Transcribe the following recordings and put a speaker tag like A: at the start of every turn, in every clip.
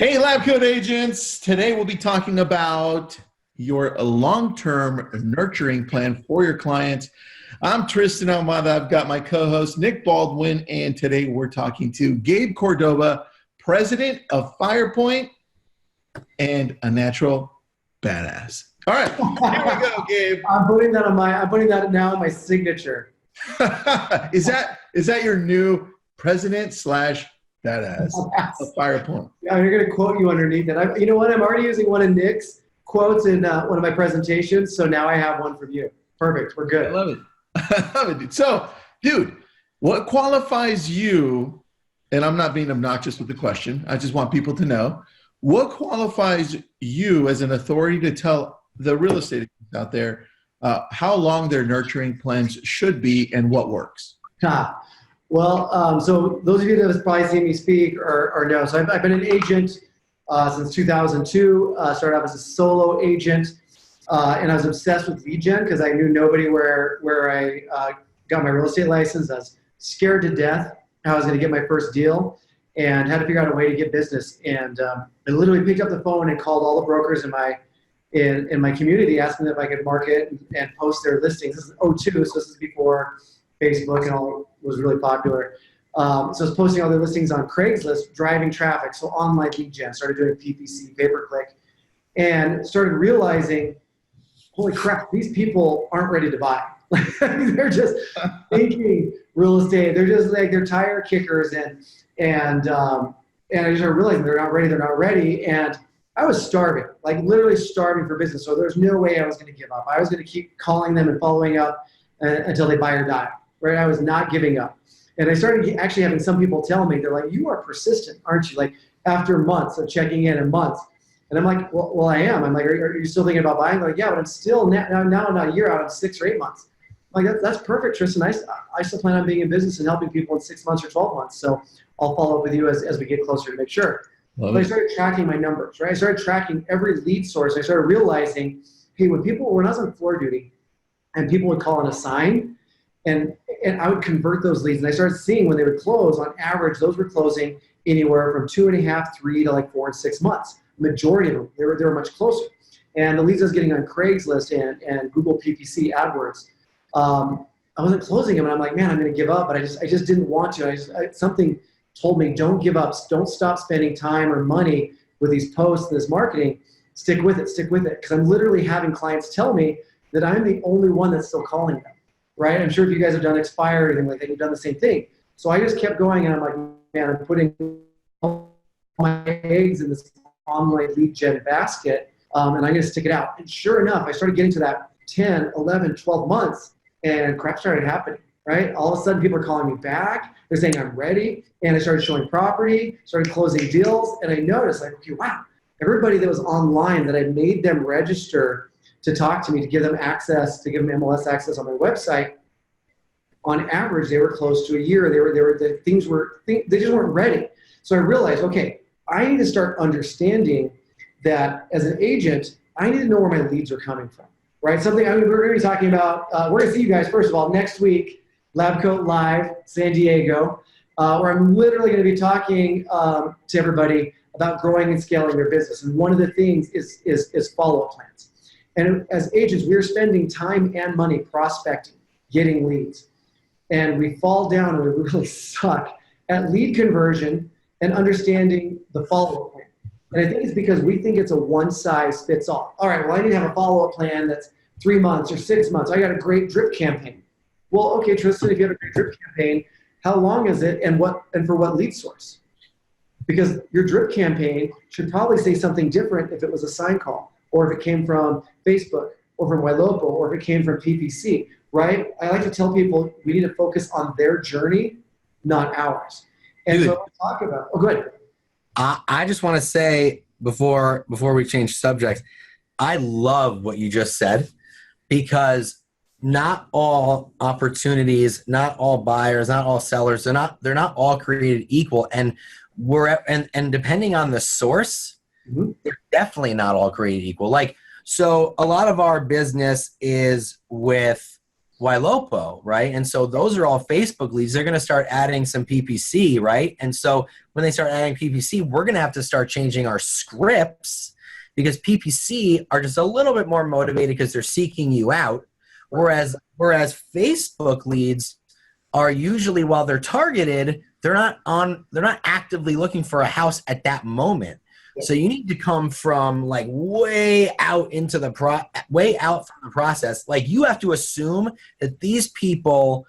A: Hey, LabCoat Agents. Today we'll be talking about your long-term nurturing plan for your clients. I'm Tristan and I've got my co-host Nick Baldwin, and today we're talking to Gabe Cordova, president of Firepoint and a natural badass. All right, here we go, Gabe.
B: I'm putting that now on my signature.
A: Is that your new president / badass of Firepoint?
B: Yeah, I'm going to quote you underneath it. You know what? I'm already using one of Nick's quotes in one of my presentations, so now I have one from you. Perfect. We're good.
A: I love it. I love it, dude. So, dude, what qualifies you, and I'm not being obnoxious with the question, I just want people to know, what qualifies you as an authority to tell the real estate agents out there how long their nurturing plans should be and what works?
B: Well, so those of you that have probably seen me speak or know, so I've been an agent since 2002, started off as a solo agent, and I was obsessed with lead gen because I knew nobody where I got my real estate license. I was scared to death how I was going to get my first deal and had to figure out a way to get business. And I literally picked up the phone and called all the brokers in my community, asking them if I could market and post their listings. This is 2002, so this is before Facebook and all was really popular. So I was posting all their listings on Craigslist, driving traffic, so online lead gen, started doing PPC, pay-per-click, and started realizing, holy crap, these people aren't ready to buy. They're just thinking real estate. They're just like, they're tire kickers, and I just started realizing they're not ready, and I was starving, like literally starving for business. So there's no way I was going to give up. I was going to keep calling them and following up until they buy or die. Right? I was not giving up. And I started actually having some people tell me, they're like, you are persistent, aren't you? Like after months of checking in and months. And I'm like, well, I am. I'm like, are you still thinking about buying? They're like, yeah, but I'm still now I'm not a year out, I'm 6 or 8 months. I'm like, that's perfect, Tristan. I still plan on being in business and helping people in 6 months or 12 months. So I'll follow up with you as we get closer to make sure. But I started tracking my numbers, right? I started tracking every lead source. I started realizing, hey, when I was on floor duty and people would call and assign, and I would convert those leads. And I started seeing when they would close, on average, those were closing anywhere from 2.5, 3 to like 4 and 6 months. Majority of them, they were much closer. And the leads I was getting on Craigslist and Google PPC AdWords, I wasn't closing them. And I'm like, man, I'm going to give up. But I just didn't want to. Something told me, don't give up. Don't stop spending time or money with these posts and this marketing. Stick with it. Because I'm literally having clients tell me that I'm the only one that's still calling them. Right? I'm sure if you guys have done Expire or anything like that, you've done the same thing. So I just kept going, and I'm like, man, I'm putting all my eggs in this online lead gen basket, and I'm going to stick it out. And sure enough, I started getting to that 10, 11, 12 months, and crap started happening, right? All of a sudden, people are calling me back. They're saying I'm ready, and I started showing property, started closing deals, and I noticed, like, okay, wow, everybody that was online that I made them register to talk to me, to give them access, to give them MLS access on my website, on average, they were close to a year. They just weren't ready. So I realized, okay, I need to start understanding that as an agent, I need to know where my leads are coming from, right? We're going to be talking about, we're going to see you guys, first of all, next week, LabCoat Live, San Diego, where I'm literally going to be talking to everybody about growing and scaling their business. And one of the things is follow-up plans. And as agents, we're spending time and money prospecting, getting leads. And we fall down and we really suck at lead conversion and understanding the follow-up plan. And I think it's because we think it's a one-size-fits-all. All right, well, I need to have a follow-up plan that's 3 months or 6 months. I got a great drip campaign. Well, okay, Tristan, if you have a great drip campaign, how long is it and for what lead source? Because your drip campaign should probably say something different if it was a sign call, or if it came from Facebook, or from Ylopo, or if it came from PPC, right? I like to tell people we need to focus on their journey, not ours. And
C: Dude,
B: so I'll talk about, oh, go ahead.
C: I just want to say before we change subjects, I love what you just said, because not all opportunities, not all buyers, not all sellers, they're not all created equal. And and depending on the source, they're definitely not all created equal. Like, so a lot of our business is with Ylopo, right? And so those are all Facebook leads. They're going to start adding some PPC, right? And so when they start adding PPC, we're going to have to start changing our scripts because PPC are just a little bit more motivated because they're seeking you out. Whereas Facebook leads are usually, while they're targeted, they're not actively looking for a house at that moment. So you need to come from like way out from the process. Like you have to assume that these people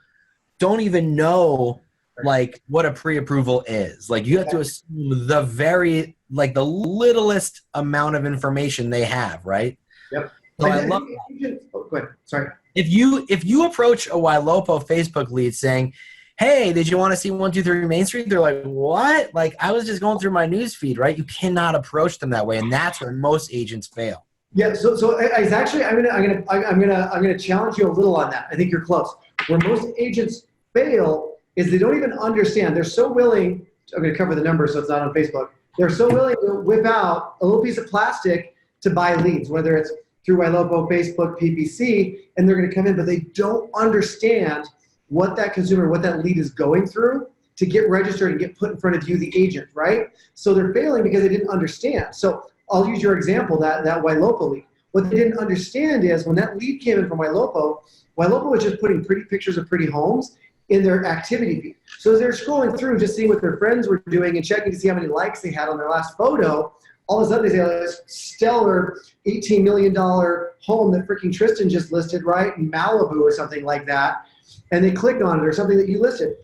C: don't even know like what a pre-approval is. Like you have to assume the littlest amount of information they have, right?
B: Yep.
C: So I love
B: that. Oh, go ahead. Sorry.
C: If you approach a Ylopo Facebook lead saying, hey, did you want to see 123 Main Street? They're like, what? Like, I was just going through my news feed, right? You cannot approach them that way, and that's where most agents fail.
B: Yeah. So it's actually, I'm gonna challenge you a little on that. I think you're close. Where most agents fail is they don't even understand. They're so willing. I'm gonna cover the numbers so it's not on Facebook. They're so willing to whip out a little piece of plastic to buy leads, whether it's through Ylopo, Facebook, PPC, and they're gonna come in, but they don't understand what that consumer, what that lead is going through to get registered and get put in front of you, the agent, right? So they're failing because they didn't understand. So I'll use your example, that Ylopo lead. What they didn't understand is when that lead came in from Ylopo was just putting pretty pictures of pretty homes in their activity feed. So as they're scrolling through, just seeing what their friends were doing and checking to see how many likes they had on their last photo, all of a sudden they say, oh, this stellar $18 million home that freaking Tristan just listed, right? In Malibu or something like that. And they clicked on it or something that you listed.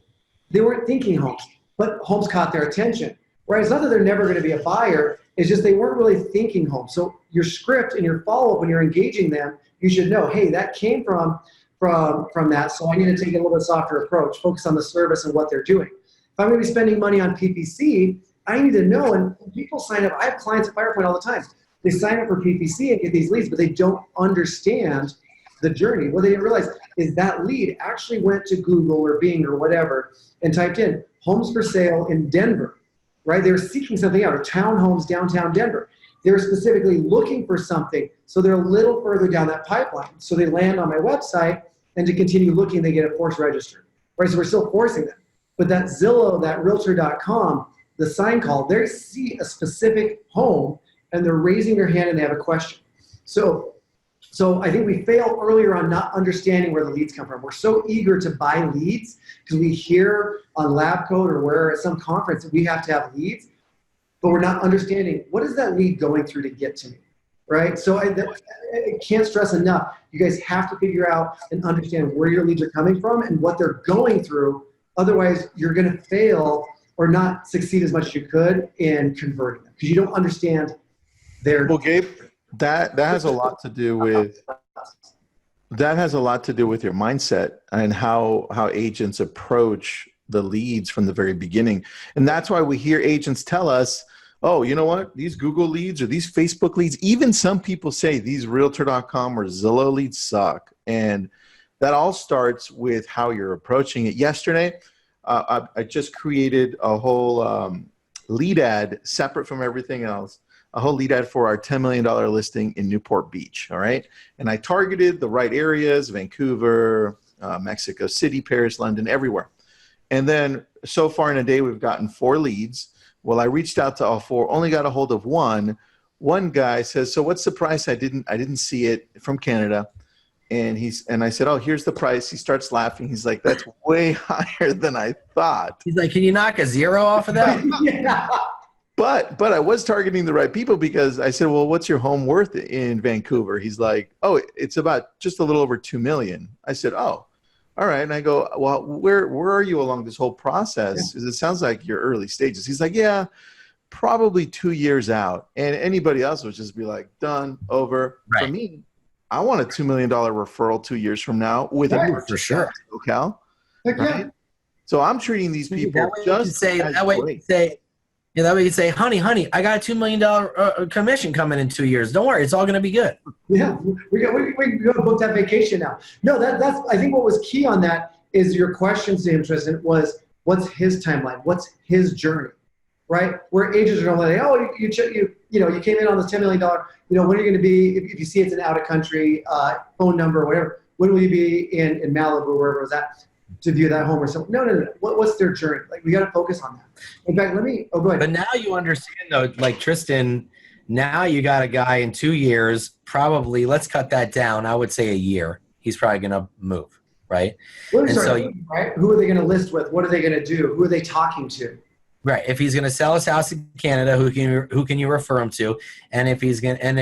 B: They weren't thinking homes, but homes caught their attention, right? It's not that they're never going to be a buyer. It's just they weren't really thinking homes. So your script and your follow-up when you're engaging them, you should know, hey, that came from that, so I need to take a little bit softer approach, focus on the service and what they're doing. If I'm going to be spending money on PPC, I need to know, and people sign up. I have clients at Firepoint all the time. They sign up for PPC and get these leads, but they don't understand the journey. What they didn't realize is that lead actually went to Google or Bing or whatever and typed in homes for sale in Denver, right? They were seeking something out, or townhomes downtown Denver. They were specifically looking for something. So they're a little further down that pipeline. So they land on my website, and to continue looking, they get a force registered, right? So we're still forcing them. But that Zillow, that Realtor.com, the sign call, they see a specific home and they're raising their hand and they have a question. So I think we fail earlier on not understanding where the leads come from. We're so eager to buy leads because we hear on LabCoat or where at some conference that we have to have leads, but we're not understanding what is that lead going through to get to me, right? So I can't stress enough. You guys have to figure out and understand where your leads are coming from and what they're going through. Otherwise, you're going to fail or not succeed as much as you could in converting them because you don't understand their.
A: Well, Gabe, that has a lot to do with your mindset and how agents approach the leads from the very beginning. And that's why we hear agents tell us, oh, you know what? These Google leads or these Facebook leads, even some people say these Realtor.com or Zillow leads suck. And that all starts with how you're approaching it. Yesterday, I just created a whole lead ad separate from everything else, a whole lead ad for our $10 million listing in Newport Beach, all right? And I targeted the right areas, Vancouver, Mexico City, Paris, London, everywhere. And then so far in a day, we've gotten 4 leads. Well, I reached out to all 4, only got a hold of one. One guy says, so what's the price? I didn't see it, from Canada. And I said, oh, here's the price. He starts laughing. He's like, that's way higher than I thought.
C: He's like, can you knock a 0 off of that?
B: Yeah.
A: But I was targeting the right people because I said, well, what's your home worth in Vancouver? He's like, oh, it's about just a little over $2 million. I said, oh, all right. And I go, well, where are you along this whole process? Because it sounds like you're early stages. He's like, yeah, probably 2 years out. And anybody else would just be like, done, over.
C: Right.
A: For me, I want a $2 million referral 2 years from now with a
C: for sure.
A: SoCal.
B: Heck yeah.
A: Right? So I'm treating these people
C: that way you can say, honey, I got a $2 million commission coming in 2 years. Don't worry, it's all going to be good.
B: Yeah, we can go book that vacation now. No, that's I think what was key on that is your questions to him, Tristan, was what's his timeline? What's his journey? Right? Where agents are going to say, oh, you came in on this $10 million, when are you going to be, if you see it's an out of country phone number or whatever, when will you be in Malibu, wherever it was at, to view that home or something? No. What's their journey? Like, we got to focus on that. In fact, go ahead.
C: But now you understand, though, like Tristan, now you got a guy in 2 years, probably, let's cut that down. I would say a year. He's probably going to move, right?
B: Right? Who are they going to list with? What are they going to do? Who are they talking to?
C: Right. If he's going to sell his house in Canada, who can you refer him to? And if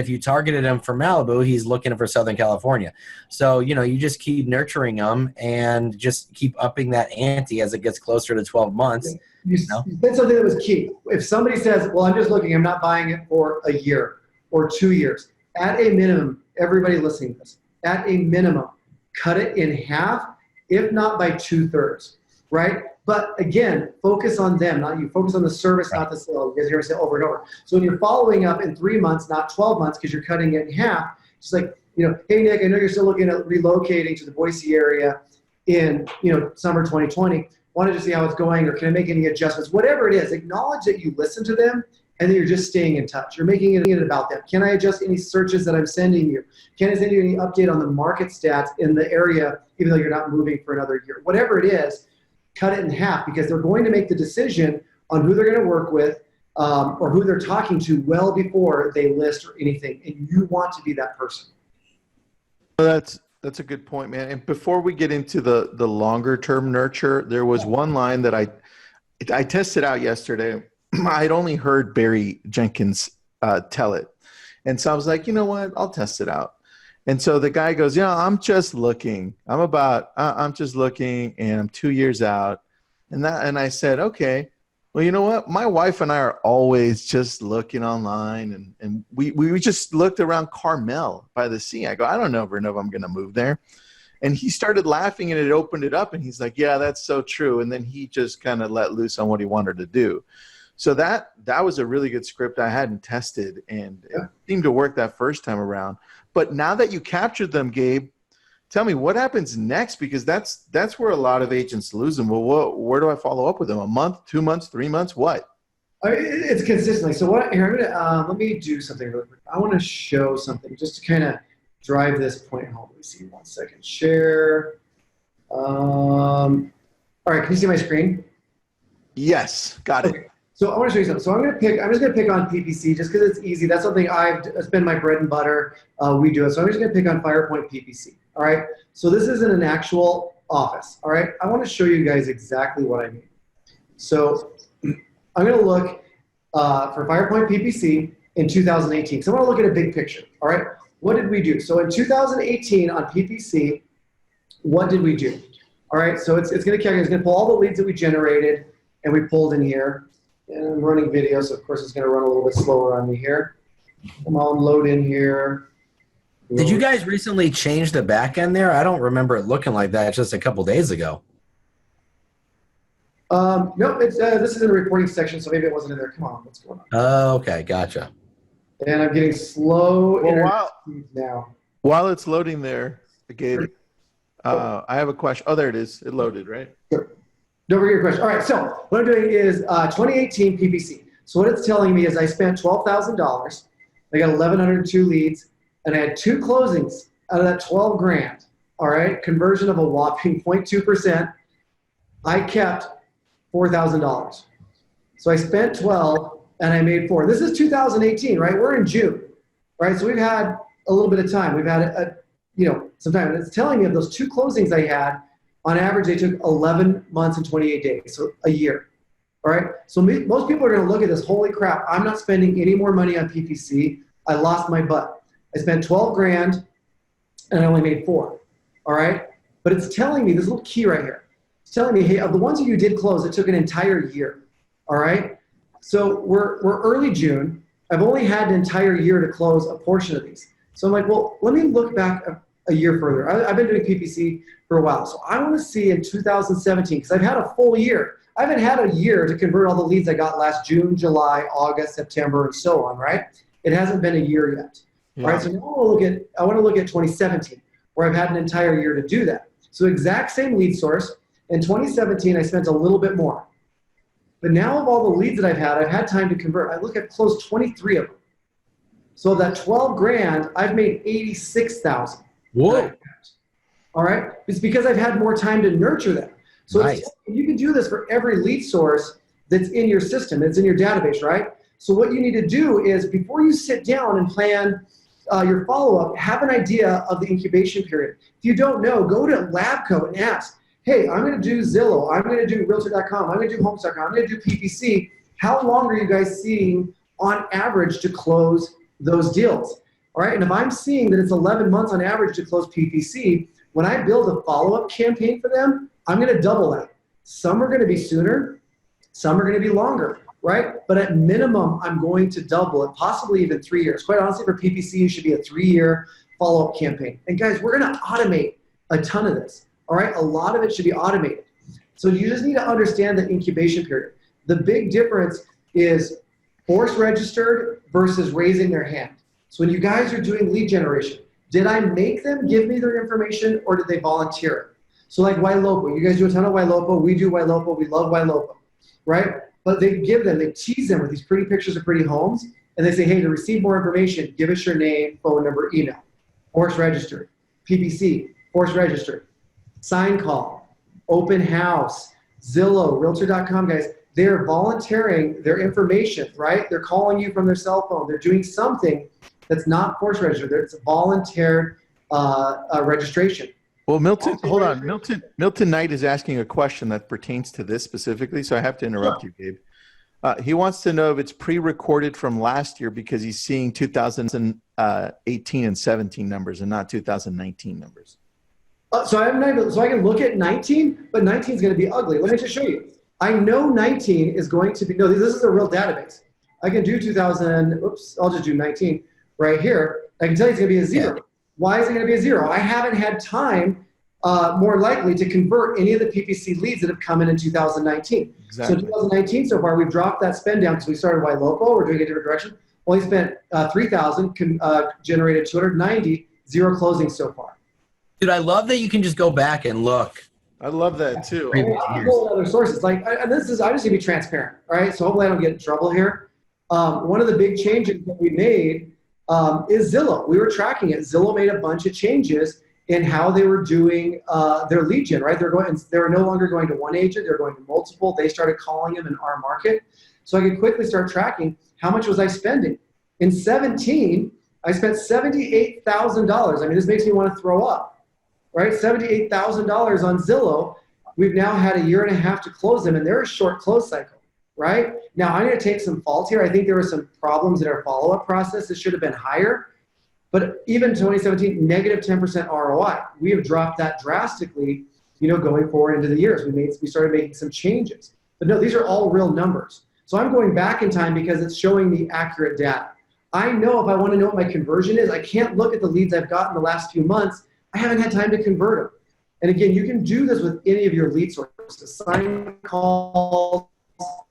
C: you targeted him for Malibu, he's looking for Southern California. So, you just keep nurturing him and just keep upping that ante as it gets closer to 12 months.
B: You said something that was key. If somebody says, well, I'm just looking, I'm not buying it for a year or 2 years, at a minimum, everybody listening to this, at a minimum, cut it in half, if not by 2/3, right? But again, focus on them, not you. Focus on the service, not the sale. You guys hear me say over and over. So when you're following up in 3 months, not 12 months, because you're cutting it in half, just like, hey, Nick, I know you're still looking at relocating to the Boise area in, summer 2020. Want to just see how it's going, or can I make any adjustments? Whatever it is, acknowledge that you listen to them, and then you're just staying in touch. You're making it about them. Can I adjust any searches that I'm sending you? Can I send you any update on the market stats in the area, even though you're not moving for another year? Whatever it is, cut it in half, because they're going to make the decision on who they're going to work with or who they're talking to well before they list or anything, and you want to be that person.
A: That's a good point, man. And before we get into the longer term nurture, there was one line that I tested out yesterday. I'd only heard Barry Jenkins tell it, and so I was like, you know what, I'll test it out. And so the guy goes, I'm just looking. I'm just looking, and I'm 2 years out. And I said, okay, well, you know what? My wife and I are always just looking online, and we just looked around Carmel by the sea. I go, I don't ever know if I'm going to move there. And he started laughing, and it opened it up, and he's like, yeah, that's so true. And then he just kind of let loose on what he wanted to do. So that was a really good script I hadn't tested, and it seemed to work that first time around. But now that you captured them, Gabe, tell me what happens next, because that's where a lot of agents lose them. Well, where do I follow up with them? A month, 2 months, 3 months, what?
B: It's consistently. So let me do something really quick. I want to show something just to kind of drive this point home. Let me see 1 second. Share. All right, can you see my screen?
A: Yes, got it.
B: Okay. So I want to show you something. So I'm just going to pick on PPC just because it's easy. That's something it's been my bread and butter. We do it. So I'm just going to pick on Firepoint PPC. All right. So this isn't an actual office. All right. I want to show you guys exactly what I mean. So I'm going to look for Firepoint PPC in 2018. So I want to look at a big picture. All right. What did we do? So in 2018 on PPC, what did we do? All right. So it's going to calculate. It's going to pull all the leads that we generated and we pulled in here. And I'm running video, so of course it's going to run a little bit slower on me here. Come on, load in here.
C: Did you guys recently change the back end there? I don't remember it looking like that just a couple days ago.
B: No, this is in the reporting section, so maybe it wasn't in there. Come on, what's going on?
C: Oh, okay, gotcha.
B: And I'm getting slow internet now.
A: While it's loading there, Gabe, I have a question. Oh, there it is. It loaded, right?
B: Sure. Don't forget your question. All right, so what I'm doing is 2018 PPC. So what it's telling me is I spent $12,000. I got 1,102 leads, and I had 2 closings out of that 12 grand. All right, conversion of a whopping 0.2%. I kept $4,000. So I spent 12 and I made 4. This is 2018, right? We're in June, right? So we've had a little bit of time. We've had some time. And it's telling me of those 2 closings I had, on average, they took 11 months and 28 days, so a year. All right. So most people are going to look at this. Holy crap! I'm not spending any more money on PPC. I lost my butt. I spent 12 grand, and I only made 4. All right. But it's telling me this little key right here. It's telling me, hey, of the ones that you did close, it took an entire year. All right. So we're early June. I've only had an entire year to close a portion of these. So I'm like, well, let me look back a year further. I've been doing PPC for a while. So I want to see in 2017, because I've had a full year. I haven't had a year to convert all the leads I got last June, July, August, September, and so on, right? It hasn't been a year yet. Yeah. All right, so now I want to look at 2017, where I've had an entire year to do that. So exact same lead source. In 2017, I spent a little bit more. But now of all the leads that I've had time to convert. I look at closed 23 of them. So that 12 grand, I've made 86,000.
C: Whoa.
B: All right, it's because I've had more time to nurture them. So
C: Nice.
B: you can do this for every lead source that's in your system, that's in your database, right? So what you need to do is before you sit down and plan your follow-up, have an idea of the incubation period. If you don't know, go to LabCoat and ask, hey, I'm going to do Zillow, I'm going to do Realtor.com, I'm going to do Homes.com, I'm going to do PPC. How long are you guys seeing on average to close those deals? All right, and if I'm seeing that it's 11 months on average to close PPC, when I build a follow-up campaign for them, I'm going to double that. Some are going to be sooner, some are going to be longer, right? But at minimum, I'm going to double it, possibly even 3 years. Quite honestly, for PPC, it should be a 3-year follow-up campaign. And guys, we're going to automate a ton of this, all right? A lot of it should be automated. So you just need to understand the incubation period. The big difference is force registered versus raising their hand. So when you guys are doing lead generation, did I make them give me their information or did they volunteer it? So like Ylopo, you guys do a ton of Ylopo, we do Ylopo, we love Ylopo, right? But they tease them with these pretty pictures of pretty homes, and they say, hey, to receive more information, give us your name, phone number, email. Force registered, PPC, force registered, sign call, open house, Zillow, Realtor.com, guys. They're volunteering their information, right? They're calling you from their cell phone. They're doing something that's not force registered. It's a volunteered registration.
A: Well, Milton, hold on. Milton Knight is asking a question that pertains to this specifically, so I have to interrupt you, Gabe. He wants to know if it's pre-recorded from last year because he's seeing 2018 and 17 numbers and not 2019 numbers.
B: So I can look at 19, but 19 is going to be ugly. Let me just show you. I know 19 is going to be, no, this is a real database. I can do 2000, oops, I'll just do 19 right here. I can tell you it's going to be a 0. Yeah. Why is it going to be a 0? I haven't had time, more likely, to convert any of the PPC leads that have come in 2019. Exactly. So 2019 so far, we've dropped that spend down because we started Ylopo. We're doing a different direction. Only spent 3,000, generated 290, 0 closings so far.
C: Dude, I love that you can just go back and look.
A: I love that too.
B: Other sources, like, and this is, I just need to be transparent, right? So hopefully I don't get in trouble here. One of the big changes that we made is Zillow. We were tracking it. Zillow made a bunch of changes in how they were doing their lead gen, right? They were no longer going to one agent. They're going to multiple. They started calling them in our market. So I could quickly start tracking how much was I spending. In 17, I spent $78,000. I mean, this makes me want to throw up. Right, $78,000 on Zillow. We've now had a year and a half to close them, and they're a short close cycle, right? Now, I'm going to take some fault here. I think there were some problems in our follow-up process. It should have been higher. But even 2017, negative 10% ROI. We have dropped that drastically, going forward into the years. We started making some changes. But no, these are all real numbers. So I'm going back in time because it's showing me accurate data. I know if I want to know what my conversion is, I can't look at the leads I've gotten the last few months. I haven't had time to convert them. And again, you can do this with any of your lead sources, sign calls, all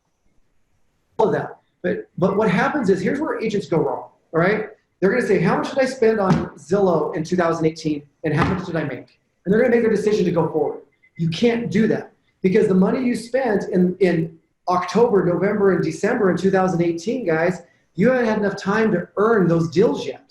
B: of that. But what happens is, here's where agents go wrong, all right? They're going to say, how much did I spend on Zillow in 2018, and how much did I make? And they're going to make their decision to go forward. You can't do that because the money you spent in October, November, and December in 2018, guys, you haven't had enough time to earn those deals yet.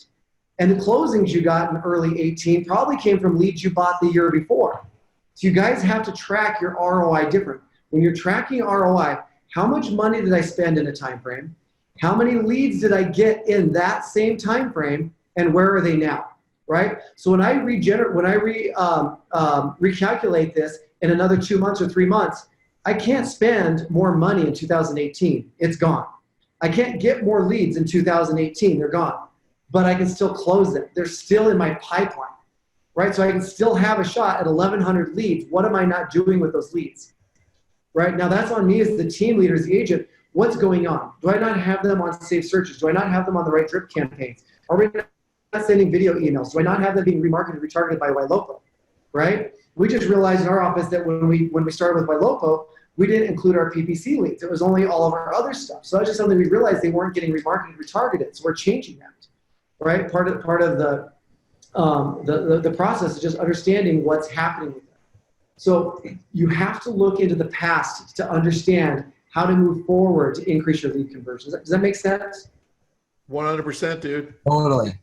B: And the closings you got in early 18 probably came from leads you bought the year before. So you guys have to track your ROI different. When you're tracking ROI, how much money did I spend in a time frame? How many leads did I get in that same time frame? And where are they now? Right? So when I recalculate this in another 2 months or 3 months, I can't spend more money in 2018. It's gone. I can't get more leads in 2018. They're gone. But I can still close them. They're still in my pipeline, right? So I can still have a shot at 1,100 leads. What am I not doing with those leads, right? Now that's on me as the team leader, as the agent. What's going on? Do I not have them on safe searches? Do I not have them on the right drip campaigns? Are we not sending video emails? Do I not have them being remarketed, retargeted by Ylopo, right? We just realized in our office that when we started with Ylopo, we didn't include our PPC leads. It was only all of our other stuff. So that's just something we realized they weren't getting remarketed, retargeted. So we're changing that. Right, part of the process is just understanding what's happening with them. So you have to look into the past to understand how to move forward to increase your lead conversions. Does that make sense?
A: 100%, dude.
C: Totally.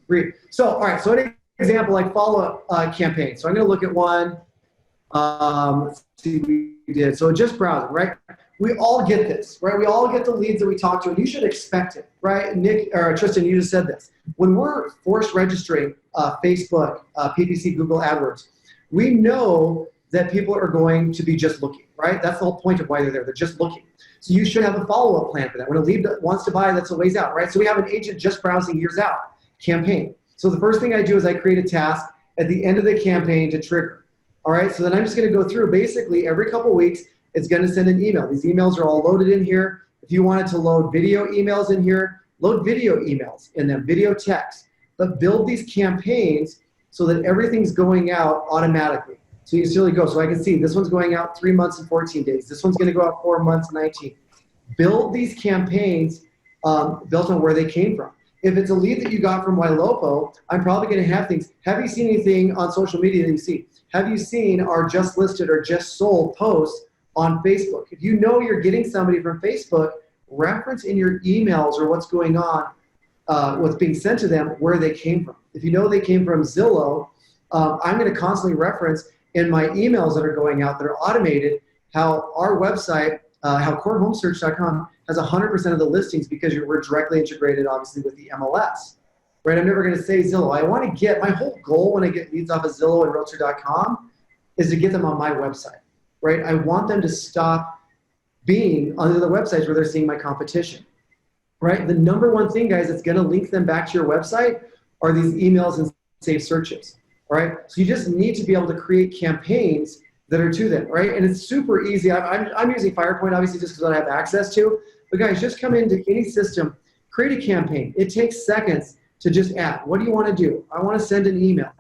B: Great. So all right. So example, like follow-up campaign. So I'm going to look at one. Let's see what we did. So just browsing, right? We all get this, right? We all get the leads that we talk to, and you should expect it, right? Nick or Tristan, you just said this. When we're forced registering Facebook, PPC, Google AdWords, we know that people are going to be just looking, right? That's the whole point of why they're there. They're just looking. So you should have a follow-up plan for that. When a lead wants to buy, that's a ways out, right? So we have an agent just browsing years out campaign. So the first thing I do is I create a task at the end of the campaign to trigger. All right, so then I'm just going to go through basically every couple of weeks. It's going to send an email. These emails are all loaded in here. If you wanted to load video emails in here, load video emails in them, video text. But build these campaigns so that everything's going out automatically. So you really go. So I can see this one's going out 3 months and 14 days. This one's going to go out 4 months and 19. Build these campaigns built on where they came from. If it's a lead that you got from Ylopo, I'm probably going to have things. Have you seen anything on social media that you see? Have you seen our just listed or just sold posts on Facebook? If you know you're getting somebody from Facebook, reference in your emails or what's going on, what's being sent to them, where they came from. If you know they came from Zillow, I'm going to constantly reference in my emails that are going out that are automated how our website, how corehomesearch.com has 100% of the listings because we're directly integrated, obviously, with the MLS. Right? I'm never going to say Zillow. I want to get, my whole goal when I get leads off of Zillow and Realtor.com is to get them on my website. Right? I want them to stop being on the websites where they're seeing my competition. Right? The number one thing, guys, that's going to link them back to your website are these emails and saved searches. All right? So you just need to be able to create campaigns that are to them, right? And it's super easy. I'm using Firepoint, obviously, just because I have access to. But guys, just come into any system, create a campaign. It takes seconds to just add. What do you want to do? I want to send an email.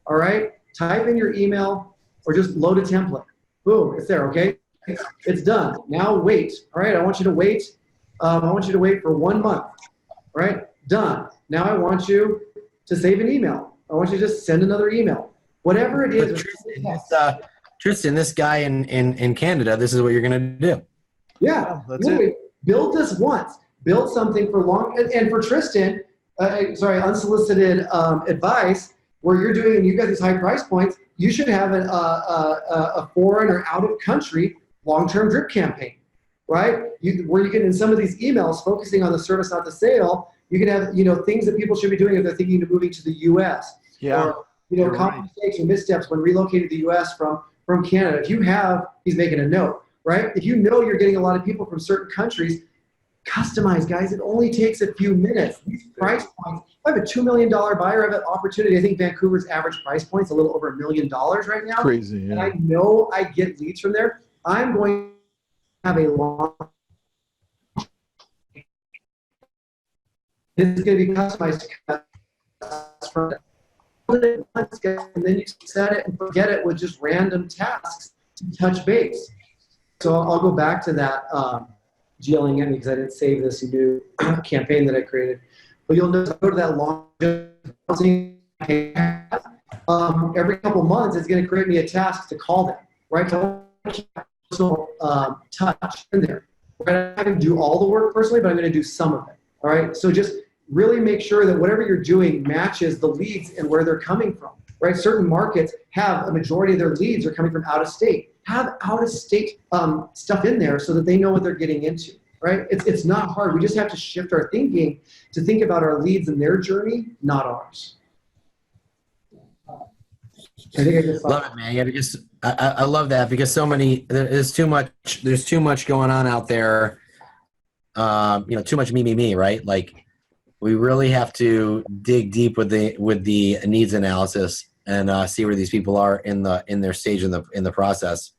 B: All right? Type in your email or just load a template. Boom, it's there, okay? It's done. Now wait. All right, I want you to wait. I want you to wait for 1 month. All right? Done. Now I want you to save an email. I want you to just send another email. Whatever it is.
C: Tristan, this guy in Canada, this is what you're going to do.
B: Yeah.
A: That's it.
B: Build this once. Build something for long. And for Tristan, unsolicited advice, where you're doing, and you've got these high price points, you should have a foreign or out-of-country long-term drip campaign, right? Where you can, in some of these emails, focusing on the service, not the sale, you can have, things that people should be doing if they're thinking of moving to the U.S.
A: Yeah.
B: Or, common mistakes or missteps when relocating to the U.S. from Canada. If you have, he's making a note, right? If you know you're getting a lot of people from certain countries, customize, guys. It only takes a few minutes. These price points, I have a $2 million buyer of an opportunity. I think Vancouver's average price point is a little over $1 million right now.
A: Crazy, yeah.
B: And I know I get leads from there. I'm going to have a long, it's going to be customized to and then you set it and forget it with just random tasks to touch base. So I'll go back to that GLing in because I didn't save this new campaign that I created. But you'll notice I go to that long every couple months, it's going to create me a task to call them, right? So touch in there. Right? I'm not going to do all the work personally, but I'm going to do some of it. All right. So just really make sure that whatever you're doing matches the leads and where they're coming from, right? Certain markets have a majority of their leads are coming from out of state. Have out of state stuff in there so that they know what they're getting into, right? It's not hard. We just have to shift our thinking to think about our leads and their journey, not ours. I think I just
C: love it, man. Yeah, I love that because there's too much going on out there. Too much me, right? Like, we really have to dig deep with the needs analysis and see where these people are in their stage in the process.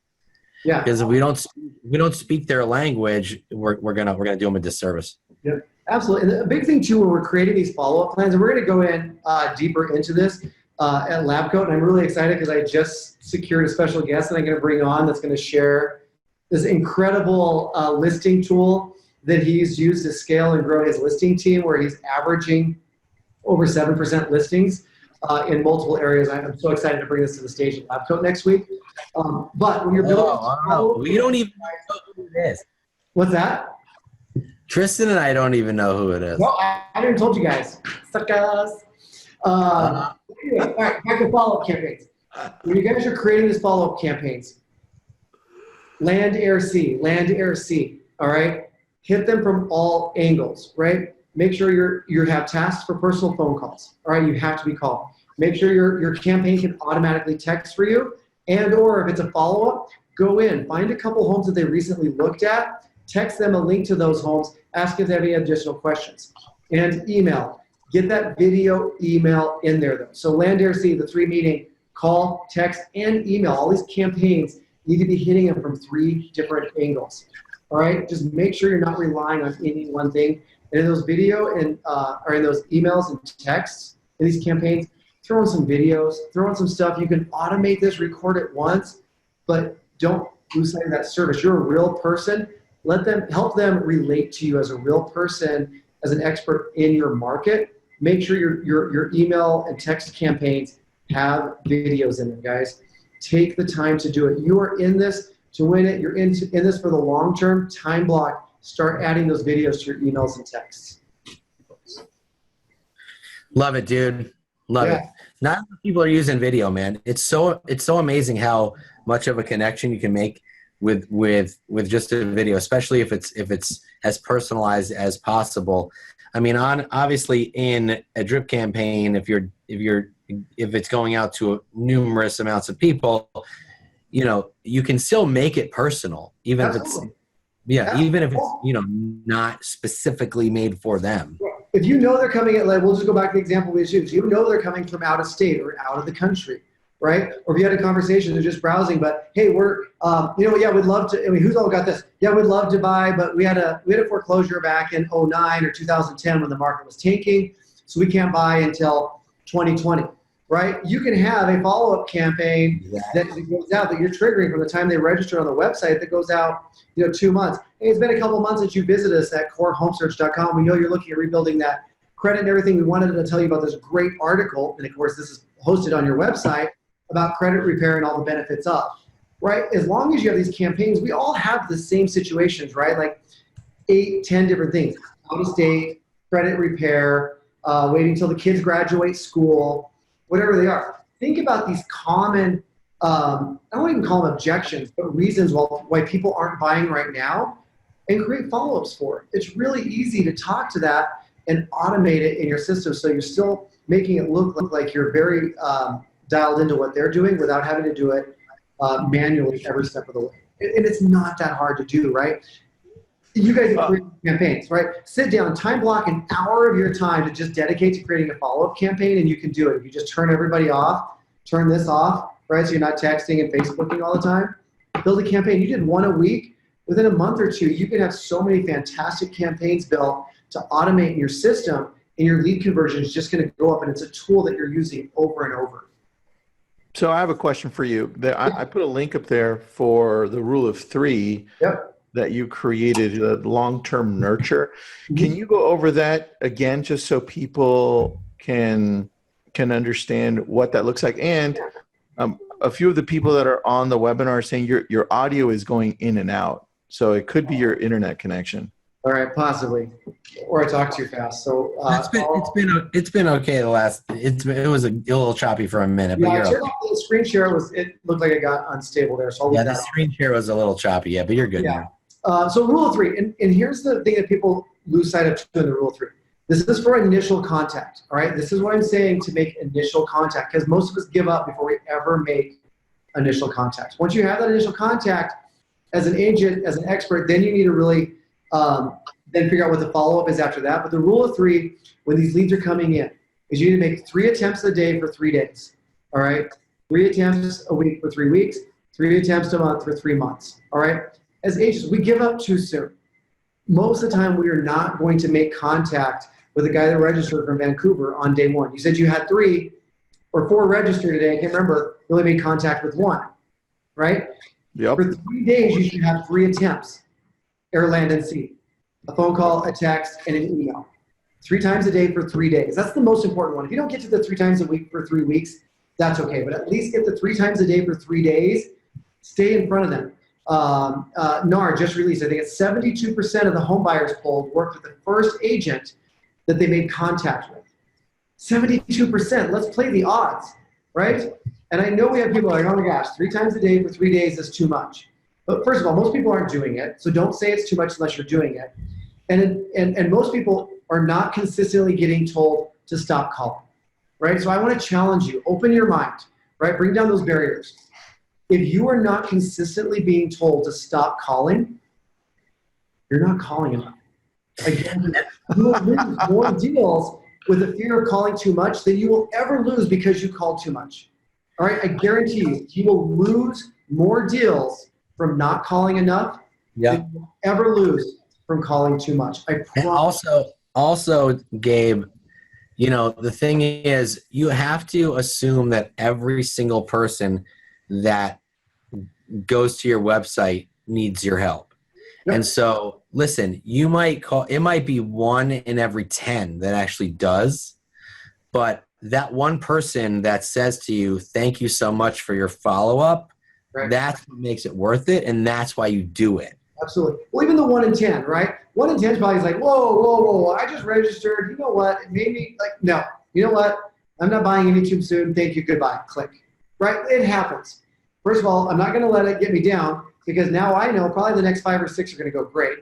B: Yeah.
C: Because if we don't speak their language, we're gonna do them a disservice.
B: Yeah, absolutely. And a big thing too, when we're creating these follow-up plans, and we're gonna go in deeper into this at LabCoat, and I'm really excited because I just secured a special guest that I'm gonna bring on that's gonna share this incredible listing tool that he's used to scale and grow his listing team, where he's averaging over 7% listings in multiple areas. I'm so excited to bring this to the stage at LabCoat next week. But when you're building,
C: we don't even know who it is.
B: What's that?
C: Tristan and I don't even know who it is.
B: No, I haven't told you guys. Suckers. Anyway, all right, back to follow-up campaigns. When you guys are creating these follow-up campaigns, land, air, sea, all right? Hit them from all angles, right? Make sure you have tasks for personal phone calls, all right? You have to be called. Make sure your campaign can automatically text for you, and or if it's a follow-up, go in, find a couple homes that they recently looked at, text them a link to those homes, ask if they have any additional questions, and email. Get that video email in there though. So land, air, sea, the 3 meeting, call, text, and email. All these campaigns need to be hitting them from 3 different angles. All right, just make sure you're not relying on any one thing. And in those video and or in those emails and texts in these campaigns, throw in some videos, throw in some stuff. You can automate this, record it once, but don't lose sight of that service. You're a real person. Help them relate to you as a real person, as an expert in your market. Make sure your email and text campaigns have videos in them, guys. Take the time to do it. You are in this to win it. You're in this for the long term. Time block. Start adding those videos to your emails and texts.
C: Love it, dude. Love it. Not enough people are using video, man. It's so amazing how much of a connection you can make with just a video, especially if it's as personalized as possible. I mean, obviously in a drip campaign, if it's going out to numerous amounts of people, you know, you can still make it personal, even
B: Absolutely.
C: even if it's not specifically made for them.
B: If you know they're coming we'll just go back to the example we used. You know they're coming from out of state or out of the country, right? Or if you had a conversation, they're just browsing, but hey, we're, we'd love to, I mean, who's all got this? Yeah, we'd love to buy, but we had a foreclosure back in 2009 or 2010 when the market was tanking, so we can't buy until 2020, right? You can have a follow-up campaign that goes out that you're triggering from the time they register on the website that goes out, 2 months. Hey, it's been a couple months since you visited us at corehomesearch.com. We know you're looking at rebuilding that credit and everything. We wanted to tell you about this great article, and of course this is hosted on your website, about credit repair and all the benefits of, right? As long as you have these campaigns, we all have the same situations, right? Like 8, 10 different things. Out of state, credit repair, waiting until the kids graduate school, whatever they are. Think about these common, I don't even call them objections, but reasons why people aren't buying right now, and create follow-ups for it. It's really easy to talk to that and automate it in your system so you're still making it look like you're very dialed into what they're doing without having to do it manually every step of the way. And it's not that hard to do, right? You guys have created campaigns, right? Sit down, time block an hour of your time to just dedicate to creating a follow-up campaign, and you can do it. If you just turn everybody off, turn this off, right? So you're not texting and Facebooking all the time. Build a campaign. You did one a week. Within a month or 2, you can have so many fantastic campaigns built to automate in your system, and your lead conversion is just going to go up, and it's a tool that you're using over and over.
A: So I have a question for you. I put a link up there for the rule of 3 that you created, long-term nurture. Can you go over that again, just so people can understand what that looks like? And a few of the people that are on the webinar are saying your audio is going in and out. So it could be your internet connection.
B: All right, possibly, or I talk too fast. So
C: it's been okay. It was a little choppy for a minute.
B: Yeah,
C: but
B: I turned off the screen share. It looked like it got unstable there. So
C: the screen share was a little choppy. Yeah, but you're good now.
B: So rule of 3, and here's the thing that people lose sight of in the rule of 3. This is for initial contact. All right, this is what I'm saying to make initial contact, because most of us give up before we ever make initial contact. Once you have that initial contact, as an agent, as an expert, then you need to really then figure out what the follow-up is after that. But the rule of 3, when these leads are coming in, is you need to make 3 attempts a day for 3 days. All right, 3 attempts a week for 3 weeks, 3 attempts a month for 3 months. All right, as agents, we give up too soon. Most of the time, we are not going to make contact with a guy that registered from Vancouver on day 1. You said you had 3 or 4 registered today. I can't remember. You only made contact with 1, right?
A: Yep.
B: For 3 days, you should have 3 attempts, air, land, and sea. A phone call, a text, and an email. 3 times a day for 3 days. That's the most important one. If you don't get to the 3 times a week for 3 weeks, that's okay. But at least get the 3 times a day for 3 days. Stay in front of them. NAR just released, I think it's 72% of the home buyers polled worked with the first agent that they made contact with. 72%. Let's play the odds, right? And I know we have people like, oh my gosh, 3 times a day for 3 days is too much. But first of all, most people aren't doing it. So don't say it's too much unless you're doing it. And most people are not consistently getting told to stop calling, right? So I want to challenge you, open your mind, right? Bring down those barriers. If you are not consistently being told to stop calling, you're not calling enough. Again, you will lose more deals with the fear of calling too much than you will ever lose because you called too much. All right, I guarantee you, you will lose more deals from not calling enough than you will ever lose from calling too much. I promise.
C: And also, Gabe, you know, the thing is, you have to assume that every single person that goes to your website needs your help.
B: Yep.
C: And so, listen, you might call, it might be 1 in every 10 that actually does, but that one person that says to you, thank you so much for your follow-up,
B: Right.
C: that's what makes it worth it, and that's why you do it.
B: Absolutely. Well, even the 1 in 10, right? 1 in 10 is probably like, whoa, I just registered. You know what? It made me like, no, you know what? I'm not buying any too soon. Thank you. Goodbye. Click. Right? It happens. First of all, I'm not going to let it get me down because now I know probably the next 5 or 6 are going to go great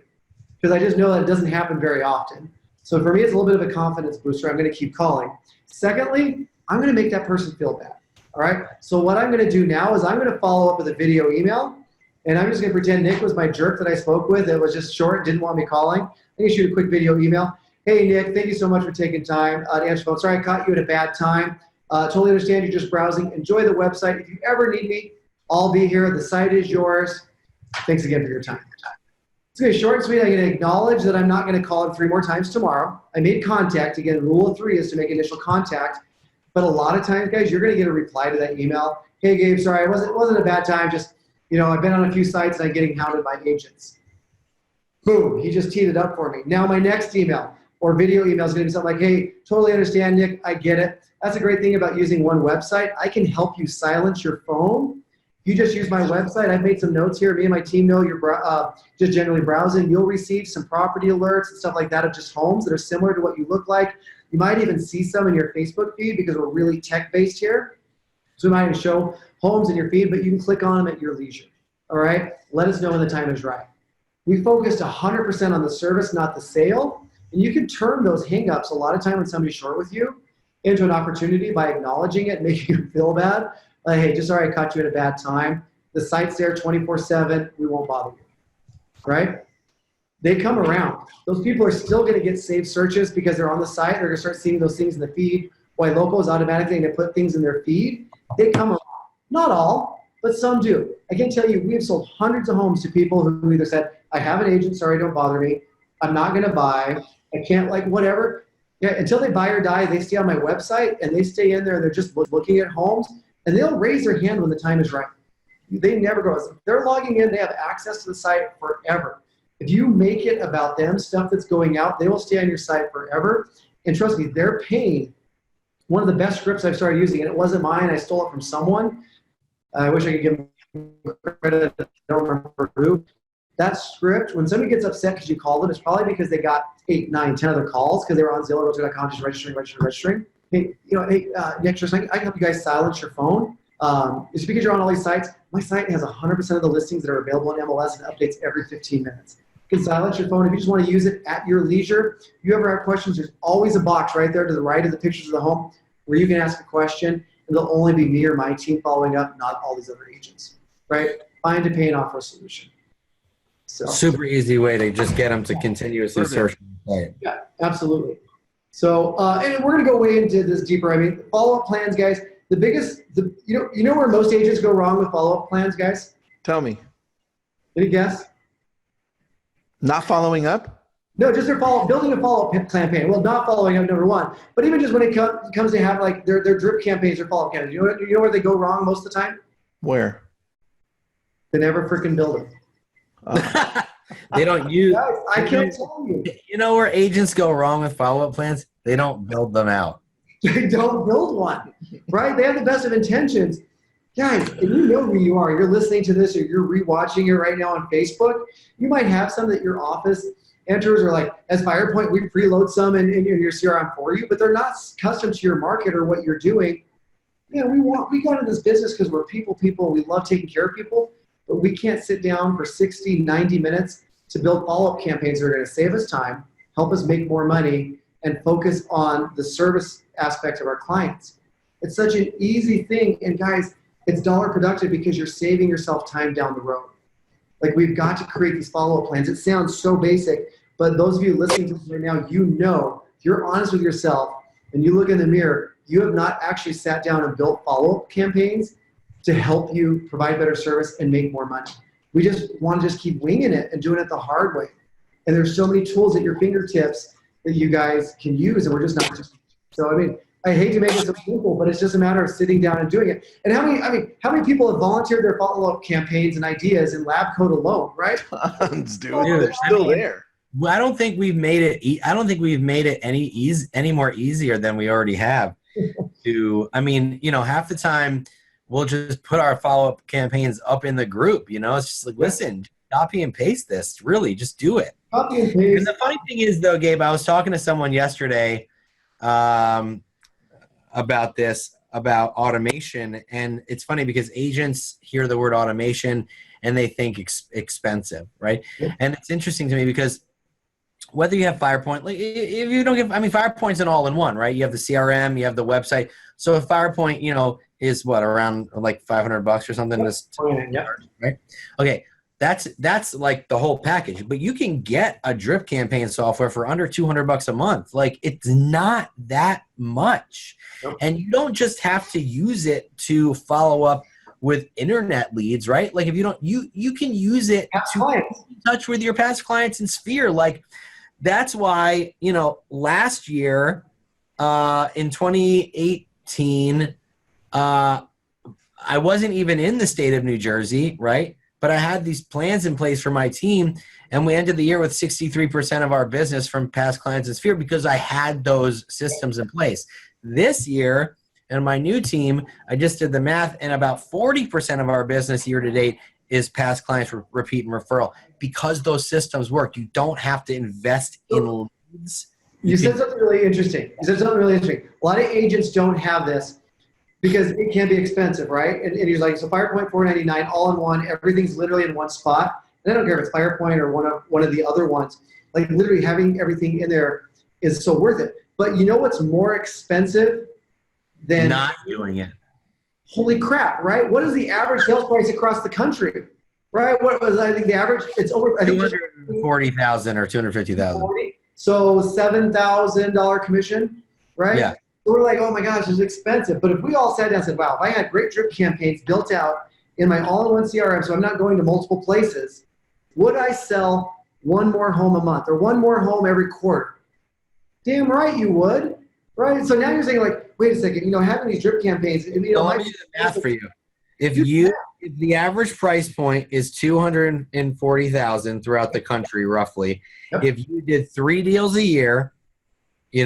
B: because I just know that it doesn't happen very often. So for me, it's a little bit of a confidence booster. I'm going to keep calling. Secondly, I'm going to make that person feel bad. All right. So what I'm going to do now is I'm going to follow up with a video email. And I'm just going to pretend Nick was my jerk that I spoke with. It was just short, didn't want me calling. I'm going to shoot a quick video email. Hey, Nick, thank you so much for taking time to answer the phone. Sorry I caught you at a bad time. Totally understand you're just browsing. Enjoy the website. If you ever need me, I'll be here. The site is yours. Thanks again for your time. It's going to be short and sweet. I'm going to acknowledge that I'm not going to call him 3 more times tomorrow. I made contact. Again, rule of 3 is to make initial contact. But a lot of times, guys, you're going to get a reply to that email. Hey, Gabe, sorry, it wasn't a bad time. Just, you know, I've been on a few sites and I'm getting hounded by agents. Boom, he just teed it up for me. Now my next email or video email is going to be something like, hey, totally understand, Nick, I get it. That's a great thing about using one website. I can help you silence your phone. You just use my website. I've made some notes here. Me and my team know you're just generally browsing. You'll receive some property alerts and stuff like that of just homes that are similar to what you look like. You might even see some in your Facebook feed because we're really tech-based here. So we might even show homes in your feed, but you can click on them at your leisure. All right? Let us know when the time is right. We focused 100% on the service, not the sale. And you can turn those hang-ups a lot of time when somebody's short with you into an opportunity by acknowledging it, making you feel bad. Like, hey, just sorry I caught you at a bad time. The site's there 24/7. We won't bother you. Right? They come around. Those people are still going to get saved searches because they're on the site. They're going to start seeing those things in the feed. Why local is automatically going to put things in their feed. They come around. Not all, but some do. I can tell you, we have sold hundreds of homes to people who either said, I have an agent, sorry, don't bother me. I'm not going to buy. I can't, like, whatever. Yeah, until they buy or die, they stay on my website and they stay in there and they're just looking at homes and they'll raise their hand when the time is right. They never go. If they're logging in, they have access to the site forever. If you make it about them, stuff that's going out, they will stay on your site forever. And trust me, they're paying. One of the best scripts I've started using, and it wasn't mine, I stole it from someone. I wish I could give them credit, I don't remember who. That script, when somebody gets upset because you called them, it's probably because they got 8, 9, 10 other calls because they were on Zillow, just registering. Hey, Nick, I can help you guys silence your phone. It's because you're on all these sites. My site has 100% of the listings that are available on MLS and updates every 15 minutes. You can silence your phone if you just want to use it at your leisure. If you ever have questions, there's always a box right there to the right of the pictures of the home where you can ask a question, and there'll only be me or my team following up, not all these other agents, right? Find a pay and offer a solution. So
C: Super easy way to just get them to continuously search.
B: Yeah, absolutely. So, and we're going to go way into this deeper. I mean, follow-up plans, guys. You know where most agents go wrong with follow-up plans, guys?
A: Tell me.
B: Any guess?
A: Not following up?
B: No, just building a follow-up campaign. Well, not following up, number one. But even just when it comes to have like their drip campaigns or follow-up campaigns, you know where they go wrong most of the time?
A: Where?
B: They never freaking build them.
C: They don't use.
B: Guys, I can't tell you.
C: You know where agents go wrong with follow-up plans? They don't build them out.
B: They don't build one, right? They have the best of intentions. Guys, and you know who you are. You're listening to this or you're rewatching it right now on Facebook. You might have some at your office enters are like, as Firepoint, we preload some in your CRM for you, but they're not custom to your market or what you're doing. Yeah, we got into this business because we're people. We love taking care of people, but we can't sit down for 60, 90 minutes to build follow-up campaigns that are going to save us time, help us make more money, and focus on the service aspect of our clients. It's such an easy thing. And guys, it's dollar productive because you're saving yourself time down the road. Like, we've got to create these follow-up plans. It sounds so basic, but those of you listening to this right now, if you're honest with yourself and you look in the mirror, you have not actually sat down and built follow-up campaigns to help you provide better service and make more money. We just want to just keep winging it and doing it the hard way. And there's so many tools at your fingertips that you guys can use, and we're just not. So, I mean, I hate to make it so simple, but it's just a matter of sitting down and doing it. And how many people have volunteered their follow-up campaigns and ideas in LabCoat alone, right?
A: Tons, dude. They're still there.
C: Well, I don't think we've made it. I don't think we've made it any more easier than we already have. Half the time we'll just put our follow-up campaigns up in the group. It's just like, listen, copy and paste this. Really, just do it.
B: Copy and paste.
C: And the funny thing is, though, Gabe, I was talking to someone yesterday about automation, and it's funny because agents hear the word automation and they think expensive, right? Yeah. And it's interesting to me because whether you have Firepoint, like if you don't get, Firepoint's an all-in-one, right? You have the CRM, you have the website. So if Firepoint, is what, around like $500 or something, right? Okay. That's like the whole package, but you can get a drip campaign software for under $200 a month. Like, it's not that much. Nope. And you don't just have to use it to follow up with internet leads, right? Like, if you don't, you can use it to get in touch with your past clients in Sphere. Like, that's why, last year, in 2018, I wasn't even in the state of New Jersey, right? But I had these plans in place for my team, and we ended the year with 63% of our business from past clients in Sphere because I had those systems in place. This year, and my new team, I just did the math, and about 40% of our business year to date is past clients repeat and referral because those systems work. You don't have to invest in leads.
B: You said something really interesting. A lot of agents don't have this because it can be expensive, right? And you're like, so Firepoint $499, all in one, everything's literally in one spot. And I don't care if it's Firepoint or one of the other ones. Like, literally having everything in there is so worth it. But you know what's more expensive than
C: not doing it?
B: Holy crap, right? What is the average sales price across the country? Right? What was, I think the average? It's over, I think,
C: $240,000 or $250,000.
B: So $7,000 commission, right?
C: Yeah.
B: We're like, oh my gosh, it's expensive. But if we all sat down and said, wow, if I had great drip campaigns built out in my all-in-one CRM, so I'm not going to multiple places, would I sell one more home a month or one more home every quarter? Damn right you would, right? So now you're saying, like, wait a second, having these drip campaigns.
C: Let me do the math for you. If the average price point is $240,000 throughout the country, roughly, yep. If you did 3 deals a year, 3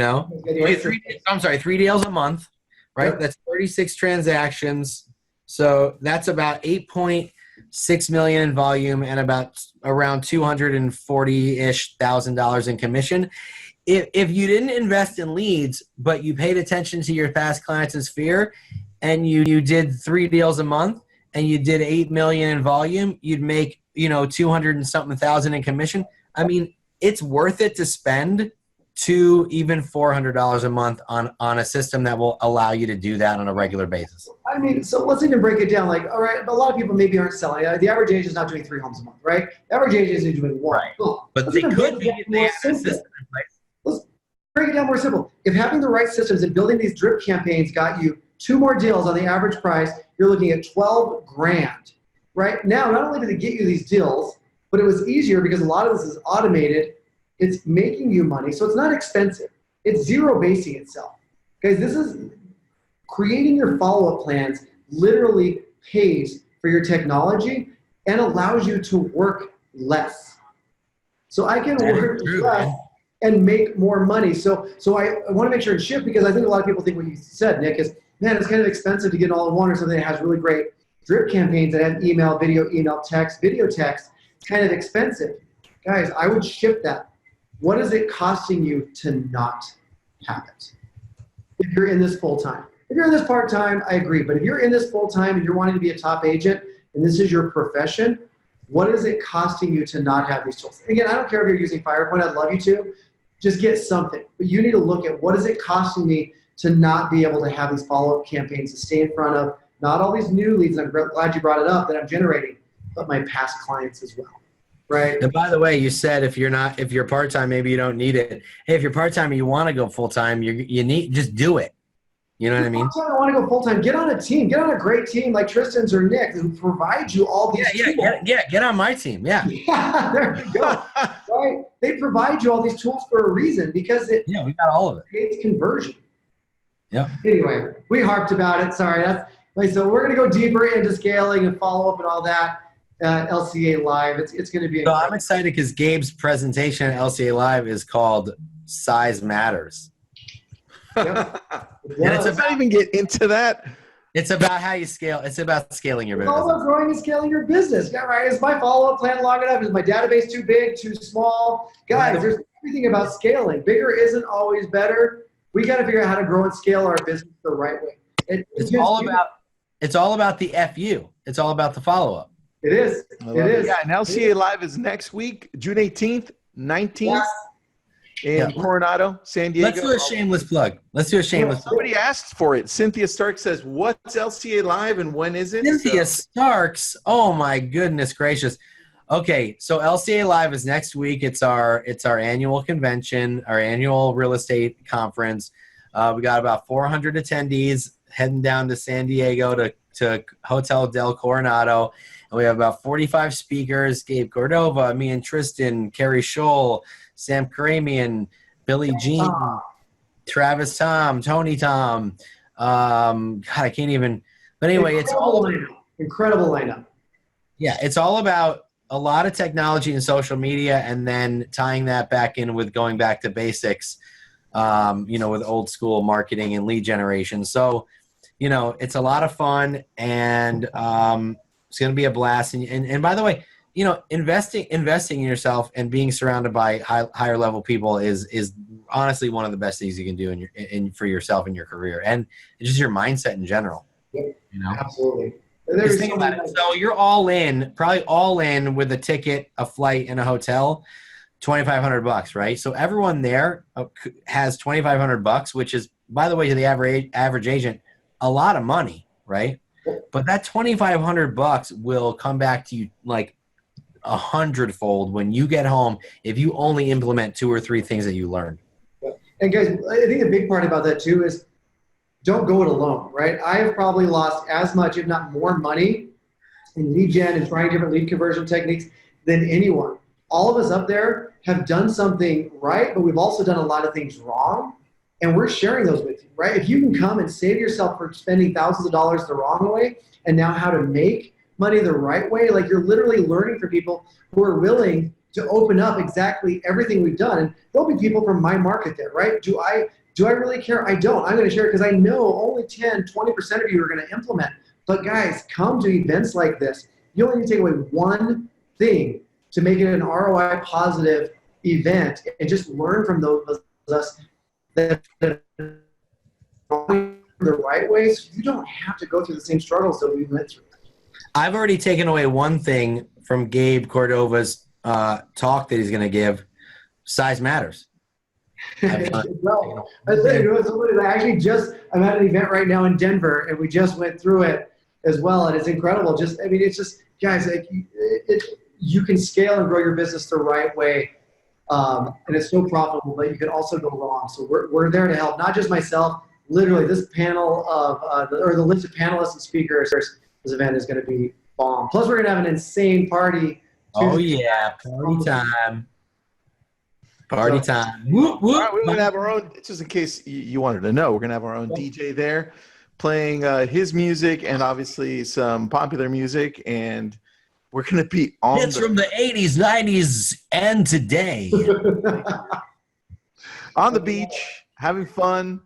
C: deals a month, right? Yep. That's 36 transactions. So that's about 8.6 million in volume and around $240,000-ish in commission. If you didn't invest in leads, but you paid attention to your past clients in Sphere, and you did 3 deals a month, and you did 8 million in volume, you'd make 200 and something thousand in commission. I mean, it's worth it to spend $200, even $400 a month on a system that will allow you to do that on a regular basis.
B: I mean, so let's even break it down. Like, all right, a lot of people maybe aren't selling. The average agent is not doing 3 homes a month, right? The average agent is doing 1.
C: Right. Cool. But they could be if they have a system in place.
B: Let's break it down more simple. If having the right systems and building these drip campaigns got you 2 more deals on the average price, you're looking at $12,000, right? Now, not only did it get you these deals, but it was easier because a lot of this is automated. It's making you money, so it's not expensive. It's zero-basing itself. Guys, this is creating your follow-up plans literally pays for your technology and allows you to work less. So I can work less and make more money. So I want to make sure it's shift because I think a lot of people think what you said, Nick, is, man, it's kind of expensive to get an all-in-one or something that has really great drip campaigns that have email, text, video text. It's kind of expensive. Guys, I would shift that. what is it costing you to not have it? If you're in this full-time. If you're in this part-time, I agree. But if you're in this full-time and you're wanting to be a top agent and this is your profession, what is it costing you to not have these tools? Again, I don't care if you're using Firepoint. I'd love you to. Just get something. But you need to look at what is it costing me to not be able to have these follow-up campaigns to stay in front of not all these new leads, and I'm glad you brought it up, that I'm generating, but my past clients as well. Right.
C: And by the way, you said if you're part-time, maybe you don't need it. Hey, if you're part-time and you want to go full-time, you need, just do it. You know what I mean?
B: I want to go full-time. Get on a team. Get on a great team like Tristan's or Nick who provide you all these tools.
C: Get on my team. Yeah.
B: Yeah, there you go. Right? They provide you all these tools for a reason because we
C: got all of it.
B: Creates conversion.
C: Yeah.
B: Anyway, we harped about it. Sorry. So we're going to go deeper into scaling and follow-up and all that. LCA Live. It's going to be.
C: So I'm excited because Gabe's presentation at LCA Live is called Size Matters.
B: Yep.
A: And it's not even get into that.
C: It's about how you scale. It's about scaling your business.
B: It's all about growing and scaling your business. Yeah, right. Is my follow-up plan long enough? Is my database too big, too small? Guys, there's everything about scaling. Bigger isn't always better. We got to figure out how to grow and scale our business the right way.
C: It's all about the FU. It's all about the follow-up.
B: It is. It is.
A: Yeah, and LCA Live is next week, June 18th, 19th in Coronado, San Diego.
C: Let's do a shameless plug.
A: Somebody asked for it. Cynthia Stark says, what's LCA Live and when is it?
C: Cynthia Starks. Oh, my goodness gracious. Okay, so LCA Live is next week. It's our annual convention, our annual real estate conference. We got about 400 attendees heading down to San Diego to Hotel Del Coronado. And we have about 45 speakers: Gabe Cordova, me and Tristan, Carrie Scholl, Sam Karamian, Billy Jean, Travis Tom, Tony Tom. God, I can't even. But anyway, it's all
B: incredible lineup.
C: Yeah, it's all about a lot of technology and social media, and then tying that back in with going back to basics. With old school marketing and lead generation. So, it's a lot of fun, and it's going to be a blast. And by the way, investing in yourself and being surrounded by higher level people is honestly one of the best things you can do for yourself in your career, and it's just your mindset in general.
B: Yep. Absolutely.
C: Just think about it. So you're probably all in with a ticket, a flight, and a hotel. $2,500, right? So everyone there has $2,500, which is, by the way, to the average agent, a lot of money, right? But that $2,500 will come back to you like 100-fold when you get home if you only implement 2 or 3 things that you learned.
B: And guys, I think the big part about that too is don't go it alone, right? I have probably lost as much, if not more money in lead gen and trying different lead conversion techniques than anyone. All of us up there have done something right, but we've also done a lot of things wrong, and we're sharing those with you, right? If you can come and save yourself for spending thousands of dollars the wrong way and now how to make money the right way, like you're literally learning from people who are willing to open up exactly everything we've done. And there'll be people from my market there, right? Do I really care? I don't. I'm going to share it because I know only 10, 20% of you are going to implement. But guys, come to events like this. You only need to take away one thing to make it an ROI positive event and just learn from those of us that the right way, so you don't have to go through the same struggles that we went through.
C: I've already taken away one thing from Gabe Cordova's talk that he's going to give. Size matters.
B: Well, I'm at an event right now in Denver, and we just went through it as well, and it's incredible. It's just, guys, you can scale and grow your business the right way, and it's so profitable, but you can also go wrong. So we're there to help, not just myself. Literally, this panel of the list of panelists and speakers, this event is going to be bomb. Plus, we're going to have an insane party.
C: Oh yeah, party time! Party time! Whoop, whoop.
A: All right, we're going to have our own. Just in case you wanted to know, we're going to have our own DJ there, playing his music and obviously some popular music, and we're going to be on.
C: It's from the 80s, 90s, and today.
A: On the beach, having fun,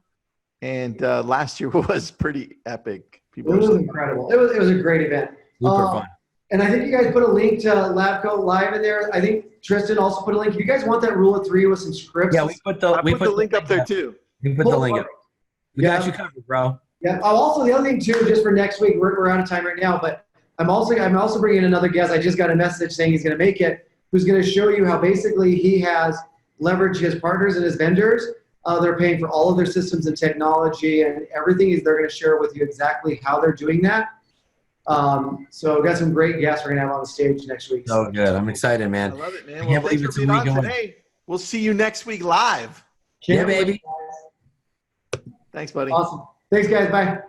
A: and last year was pretty epic.
B: It was incredible. It was a great event.
C: Super fun.
B: And I think you guys put a link to LabCoat Live in there. I think Tristan also put a link. If you guys want that rule of 3 with some scripts.
C: Yeah, we put the
D: link up there too.
C: We put the link up. We got you covered, bro.
B: Yeah. Also, the other thing too, just for next week, we're out of time right now, but I'm also bringing in another guest. I just got a message saying he's going to make it, who's going to show you how basically he has leveraged his partners and his vendors. They're paying for all of their systems and technology and everything. They're going to share with you exactly how they're doing that. So we've got some great guests we're going to have on the stage next week.
C: So good. I'm excited, man.
D: I love it, man.
C: I can't believe it's a week away.
D: Today. We'll see you next week live.
C: Yeah, baby.
D: Thanks, buddy.
B: Awesome. Thanks, guys. Bye.